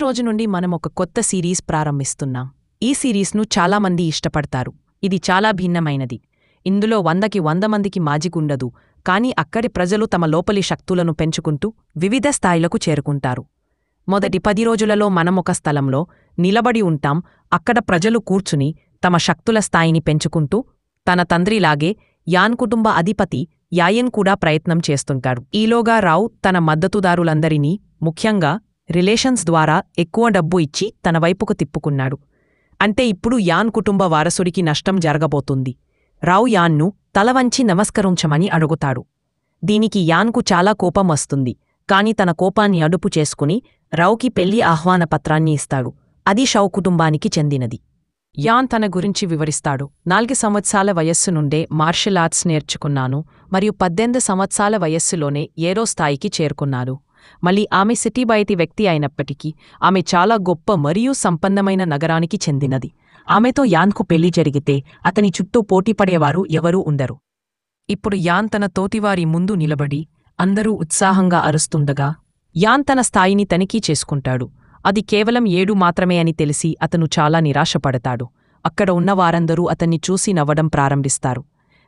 రోజు నుండి మనం ఒక కొత్త సిరీస్ ప్రారంభిస్తున్నాం. ఈ సిరీస్ను చాలామంది ఇష్టపడతారు. ఇది చాలా భిన్నమైనది. ఇందులో 100కి 100 మందికి మ్యాజిక్ ఉండదు, కానీ అక్కడి ప్రజలు తమ లోపలి శక్తులను పెంచుకుంటూ వివిధ స్థాయిలకు చేరుకుంటారు. మొదటి 10 రోజులలో మనం ఒక స్థలంలో నిలబడి ఉంటాం. అక్కడ ప్రజలు కూర్చుని తమ శక్తుల స్థాయిని పెంచుకుంటూ, తన తండ్రిలాగే యాన్ కుటుంబ అధిపతి యాయన్ కూడా ప్రయత్నం చేస్తుంటాడు. ఈలోగా రావ్ తన మద్దతుదారులందరినీ, ముఖ్యంగా రిలేషన్స్ ద్వారా ఎక్కువ డబ్బు ఇచ్చి తన వైపుకు తిప్పుకున్నాడు. అంటే ఇప్పుడు యాన్ కుటుంబ వారసుడికి నష్టం జరగబోతుంది. రావ్ యాన్ను తలవంచి నమస్కరించమని అడుగుతాడు. దీనికి యాన్కు చాలా కోపం వస్తుంది, కాని తన కోపాన్ని అదుపు చేసుకుని రావ్కి పెళ్లి ఆహ్వాన పత్రాన్ని ఇస్తాడు. అది షౌ కుటుంబానికి చెందినది. యాన్ తన గురించి వివరిస్తాడు. 4 సంవత్సరాల వయస్సు నుండే మార్షల్ ఆర్ట్స్ నేర్చుకున్నాను మరియు 18 సంవత్సరాల వయస్సులోనే ఏరో స్థాయికి చేరుకున్నాడు. మళ్ళీ ఆమె సిటీ బయటి వ్యక్తి అయినప్పటికీ ఆమె చాలా గొప్ప మరియు సంపన్నమైన నగరానికి చెందినది. ఆమెతో యాన్కు పెళ్లి జరిగితే అతని చుట్టూ పోటీపడేవారు ఎవరూ ఉండరు. ఇప్పుడు యాన్ తన తోటివారి ముందు నిలబడి అందరూ ఉత్సాహంగా అరుస్తుండగా యాన్ తన స్థాయిని తనిఖీ చేసుకుంటాడు. అది కేవలం 7 మాత్రమే అని తెలిసి అతను చాలా నిరాశపడతాడు. అక్కడ ఉన్న వారందరూ అతన్ని చూసి నవ్వడం ప్రారంభిస్తారు.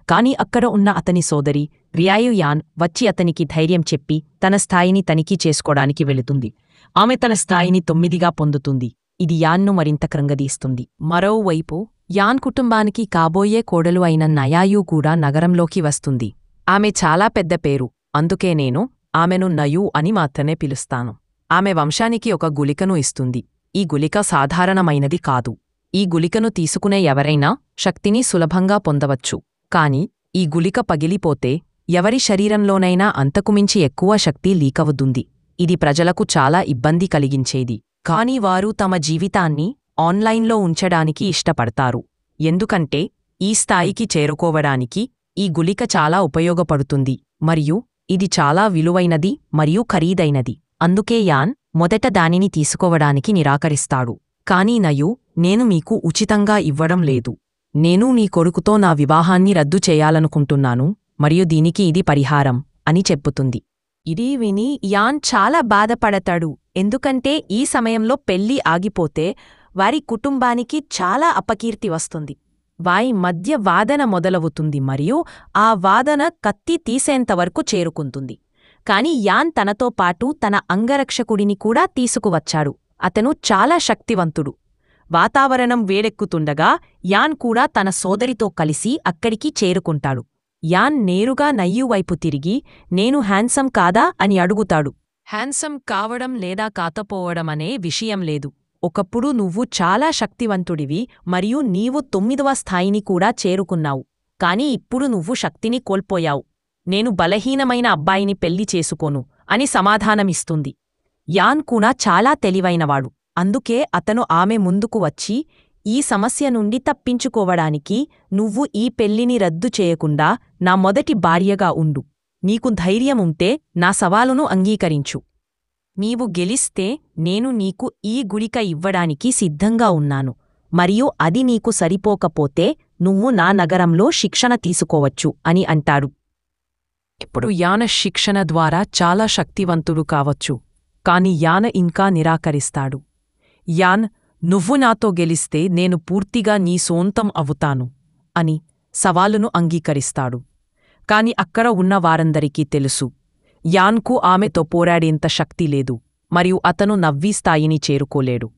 కాని అక్కడ ఉన్న అతని సోదరి రియాయు యాన్ వచ్చి అతనికి ధైర్యం చెప్పి తన స్థాయిని తనిఖీ చేసుకోవడానికి వెళుతుంది. ఆమె తన స్థాయిని 9గా పొందుతుంది. ఇది యాన్ను మరింత కృంగదీస్తుంది. మరోవైపు యాన్ కుటుంబానికి కాబోయే కోడలు అయిన నయాయు కూడా నగరంలోకి వస్తుంది. ఆమె చాలా పెద్ద పేరు, అందుకే నేను ఆమెను నయూ అని మాత్రమే పిలుస్తాను. ఆమె వంశానికి ఒక గుళికను ఇస్తుంది. ఈ గుళిక సాధారణమైనది కాదు. ఈ గుళికను తీసుకునే ఎవరైనా శక్తిని సులభంగా పొందవచ్చు. కాని ఈ గుళిక పగిలిపోతే ఎవరి శరీరంలోనైనా అంతకుమించి ఎక్కువ శక్తి లీకవుతుంది. ఇది ప్రజలకు చాలా ఇబ్బంది కలిగించేది. కాని వారు తమ జీవితాన్ని ఆన్లైన్లో ఉంచడానికి ఇష్టపడతారు. ఎందుకంటే ఈ స్థాయికి చేరుకోవడానికి ఈ గుళిక చాలా ఉపయోగపడుతుంది మరియు ఇది చాలా విలువైనది మరియు ఖరీదైనది. అందుకే యాన్ మొదట దానిని తీసుకోవడానికి నిరాకరిస్తాడు. కాని నయూ, నేను మీకు ఉచితంగా ఇవ్వడం లేదు. నేను నీ కొడుకుతో నా వివాహాన్ని రద్దు చేయాలనుకుంటున్నాను మరియు దీనికి ఇది పరిహారం అని చెప్పుతుంది. ఇది విని యాన్ చాలా బాధపడతాడు. ఎందుకంటే ఈ సమయంలో పెళ్లి ఆగిపోతే వారి కుటుంబానికి చాలా అపకీర్తి వస్తుంది. వారి మధ్య వాదన మొదలవుతుంది మరియు ఆ వాదన కత్తి తీసేంతవరకు చేరుకుంటుంది. కాని యాన్ తనతో పాటు తన అంగరక్షకుడిని కూడా తీసుకువచ్చాడు. అతను చాలా శక్తివంతుడు. వాతావరణం వేడెక్కుతుండగా యాన్ కూడా తన సోదరితో కలిసి అక్కడికి చేరుకుంటాడు. యాన్ నేరుగా నయ్యూ వైపు తిరిగి, నేను హ్యాండ్సమ్ కాదా అని అడుగుతాడు. హ్యాండ్సమ్ కావడం లేదా కాకపోవడమనే విషయం లేదు. ఒకప్పుడు నువ్వు చాలా శక్తివంతుడివి మరియు నీవు 9వ స్థాయిని కూడా చేరుకున్నావు. కాని ఇప్పుడు నువ్వు శక్తిని కోల్పోయావు. నేను బలహీనమైన అబ్బాయిని పెళ్లి చేసుకోను అని సమాధానమిస్తుంది. యాన్ కూడా చాలా తెలివైనవాడు. అందుకే అతను ఆమె ముందుకు వచ్చి, ఈ సమస్య నుండి తప్పించుకోవడానికి నువ్వు ఈ పెళ్లిని రద్దు చేయకుండా నా మొదటి భార్యగా ఉండు. నీకు ధైర్యముంటే నా సవాలును అంగీకరించు. నీవు గెలిస్తే నేను నీకు ఈ గుళిక ఇవ్వడానికి సిద్ధంగా ఉన్నాను మరియు అది నీకు సరిపోకపోతే నువ్వు నా నగరంలో శిక్షణ తీసుకోవచ్చు అని అంటాడు. ఇప్పుడు యాన శిక్షణ ద్వారా చాలా శక్తివంతుడు కావచ్చు. కాని యాన ఇంకా నిరాకరిస్తాడు. యాన్, నువ్వు నాతో గెలిస్తే నేను పూర్తిగా నీ సొంతం అవుతాను అని సవాలును అంగీకరిస్తాడు. కాని అక్కడ ఉన్న వారందరికీ తెలుసు, యాన్కు ఆమెతో పోరాడేంత శక్తి లేదు మరియు అతను నవ్వి స్థాయిని చేరుకోలేడు.